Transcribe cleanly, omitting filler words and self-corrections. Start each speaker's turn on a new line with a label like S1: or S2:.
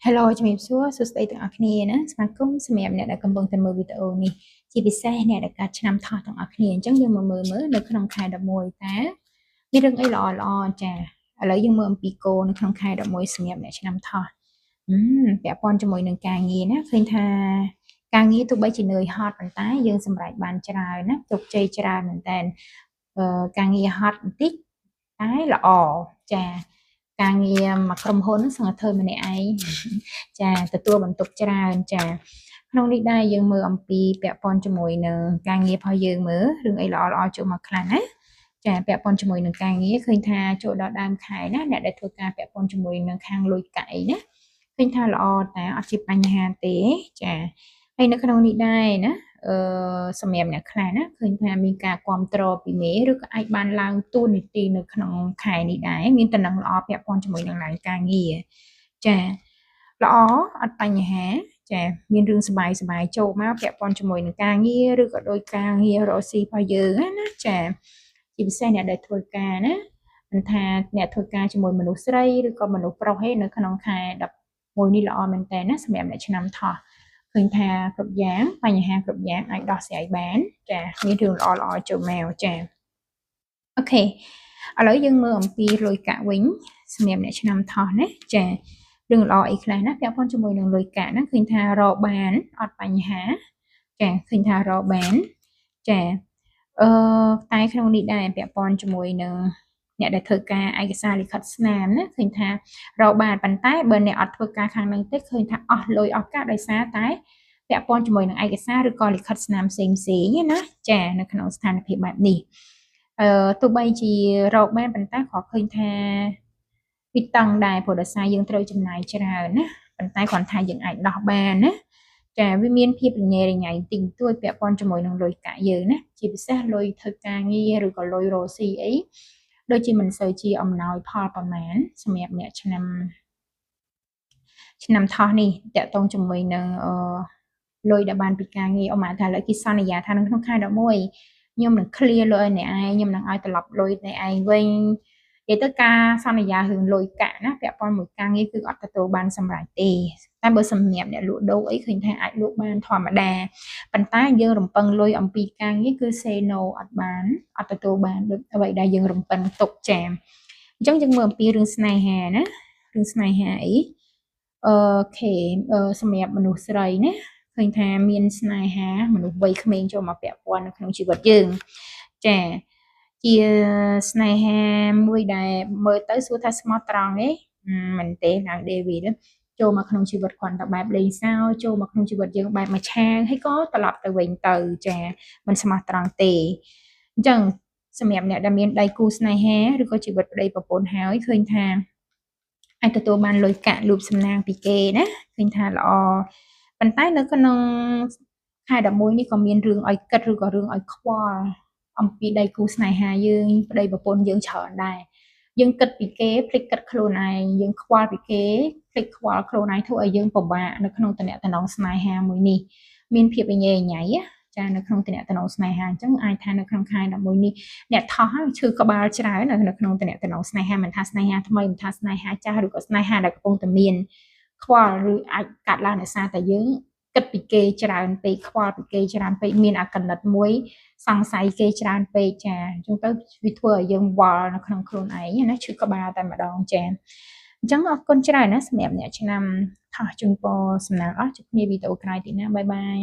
S1: Hello ជំរាបសួរសួស្តីទាំងអស់គ្នាណាស្វាគមន៍សម្រាប់អ្នកដែលកំពុងតែមើលវីដេអូនេះជាពិសេសអ្នកដែលកាត់ឆ្នាំថោះទាំងអស់គ្នាអញ្ចឹងយើងមកមើលនៅក្នុងខែ11តើមានរឿងអីល្អចាឥឡូវយើងមើលអំពីគោនៅក្នុងខែ11សម្រាប់អ្នកឆ្នាំថោះពាក់ព័ន្ធជាមួយនឹងការងារណាឃើញថាការងារទោះបីជានឿយហត់ប៉ុន្តែយើងសម្រេចបានច្រើនណាជោគជ័យច្រើនមែនតើការងារហត់បន្តិចតែល្អចាការងារមកក្រុមហ៊ុនសង្កត់ធ្វើម្នាក់ឯងចាទទួលបន្ទុកច្រើនចាក្នុងនេះដែរយើងមើលអំពីពាក់ព័ន្ធជាមួយនឹងការងាររបស់យើងមើលរឿងអីល្អចូលមកខ្លះណាចាពាក់ព័ន្ធជាមួយនឹងការងារឃើញថាចូលដល់ដើមខែណាអ្នកដែលធ្វើការពាក់ព័ន្ធជាមួយនឹងខាងលុយកាក់អីណាឃើញថាល្អតែអត់ជាបញ្ហាទេចាហើយនៅក្នុងនេះដែរណាសម្រាប់អ្នកខ្លះណាឃើញថាមានការគ្រប់គ្រងពីមេឬក៏អាចបានឡើងតួនាទីនៅក្នុងខែនេះដែរមានតំណែងល្អពាក់ព័ន្ធជាមួយនឹងឡើងការងារចាល្អអត់បញ្ហាចាមានរឿងសบายចូលមកពាក់ព័ន្ធជាមួយនឹងការងារឬក៏ដោយការងាររកស៊ីរបស់យើងណាចាជាពិសេសអ្នកដែលធ្វើការណាមិនថាអ្នកធ្វើការជាមួយមនុស្សស្រីឬក៏មនុស្សប្រុសឯនៅក្នុងខែ11នេះល្អមែនតើណាសម្រាប់អ្នកឆ្នាំថោះឃើញថាគ្រប់យ៉ាងបញ្ហាគ្រប់យ៉ាងអាចដោះស្រាយបានចាមានរឿងល្អចូលមកចាអូខេឥឡូវយើងមើលអំពីលុយកាក់វិញសម្រាប់អ្នកឆ្នាំថោះណាចារឿងល្អអីខ្លះណាពាក់ព័ន្ធជាមួយនឹងលុយកាក់ណាឃើញថារកបានអត់បញ្ហាចាឃើញថារកបានចាតែក្នុងនេះដែរពាក់ព័ន្ធជាមួយនឹងអ្នកដែលធ្វើការឯកសារលិខិតស្នាមណាឃើញថារកបានប៉ុន្តែបើអ្នកអត់ធ្វើការខាងហ្នឹងទេឃើញថាអស់លុយអស់កាក់ដោយសារតែពាក់ព័ន្ធជាមួយនឹងឯកសារឬក៏លិខិតស្នាមផ្សេងណាចានៅក្នុងស្ថានភាពបែបនេះទោះបីជារកបានប៉ុន្តែក៏ឃើញថាពីតង់ដែរព្រោះដោយសារយើងត្រូវចំណាយច្រើនណាប៉ុន្តែគ្រាន់ថាយើងអាចដោះបានណាចាវាមានភាពរញ៉េរញ៉ៃតិចតួចពាក់ព័ន្ធជាមួយនឹងលុយកាក់យើងណាជាពិសេសលុយធ្វើការងារឬក៏លុយរកស៊ីអីដូចជាមិនសូវជាអំណោយផលប្រមាណសម្រាប់អ្នកឆ្នាំថោះនេះតកតងជាមួយនឹងលុយដែលបានពីការងារអមថាឥឡូវគេសន្យាថានៅក្នុងខែ11ខ្ញុំនឹង clear លុយឲ្យអ្នកឯងខ្ញុំនឹងឲ្យត្រឡប់លុយអ្នកឯងវិញនិយាយទៅការសន្យារឿងលុយកាក់ណាពាក់ព័ន្ធមួយការងារគឺអត់ទទួលបានសម្រេចទេតែបើសម្រាប់អ្នកលក់ដូរអីឃើញថាអាចលក់បានធម្មតាប៉ុន្តែយើងរំពឹងលុយអំពីការងារគឺ say no អត់បានអត់ទទួលបានដូចអ្វីដែលយើងរំពឹងទុកចាអញ្ចឹងយើងមើលអំពីរឿងស្នេហាណារឿងស្នេហាអីអូខេសម្រាប់មនុស្សស្រីណាឃើញថាមានស្នេហាមនុស្សវ័យក្មេងចូលមកពាក់ព័ន្ធនៅក្នុងជីវិតយើងចាជាស្នេហាមួយដែលមើលទៅសួរថាស្មោះត្រង់ទេមិនទេឡើង David ចូលមកក្នុងជីវិតគាត់តែបែបលេងសើចចូលមកក្នុងជីវិតយើងបែបមួយឆាងហើយក៏ត្រឡប់ទៅវិញទៅចាមិនស្មោះត្រង់ទេអញ្ចឹងសម្រាប់អ្នកដែលមានដៃគូស្នេហាឬក៏ជីវិតប្តីប្រពន្ធហើយឃើញថាអាចទទួលបានលុយកាក់លូបសំណាងពីគេណាឃើញថាល្អប៉ុន្តែនៅក្នុងខែ11នេះក៏មានរឿងឲ្យគិតឬក៏រឿងឲ្យខ្វល់អំពីដៃគូស្នេហាយើងប្តីប្រពន្ធយើងច្រើនដែរយើងគិតពីគេភ្លេចគិតខ្លួនឯងយើងខ្វល់ពីគេភ្លេចខ្វល់ខ្លួនឯងធ្វើឲ្យយើងពិបាកនៅក្នុងតំណែងស្នេហាមួយនេះមានភាពញ៉ៃញ៉ៃចានៅក្នុងតំណែងស្នេហាអញ្ចឹងអាចថានៅក្នុងខែ11នេះអ្នកថោះឈឺក្បាលច្រើននៅក្នុងតំណែងស្នេហាមិនថាស្នេហាថ្មីមិនថាស្នេហាចាស់ឬក៏ស្នេហាដែលកំពុងតែមានខ្វល់ឬអាចកាត់ឡើងដោយសារតែយើងគិតពីគេច្រើនពេកខ្វល់ពីគេច្រើនពេកមានអាកណិតមួយសង្ស័យគេច្រើនពេកចាអញ្ចឹងទៅវាធ្វើឲ្យយើងវល់នៅក្នុងខ្លួនឯងណាឈឺក្បាលតែម្ដងចាអញ្ចឹងអរគុណច្រើនណាសម្រាប់អ្នកឆ្នាំថោះជូនពរសំណាងអស់ជួបគ្នាវីដេអូក្រោយទៀតណាបាយបាយ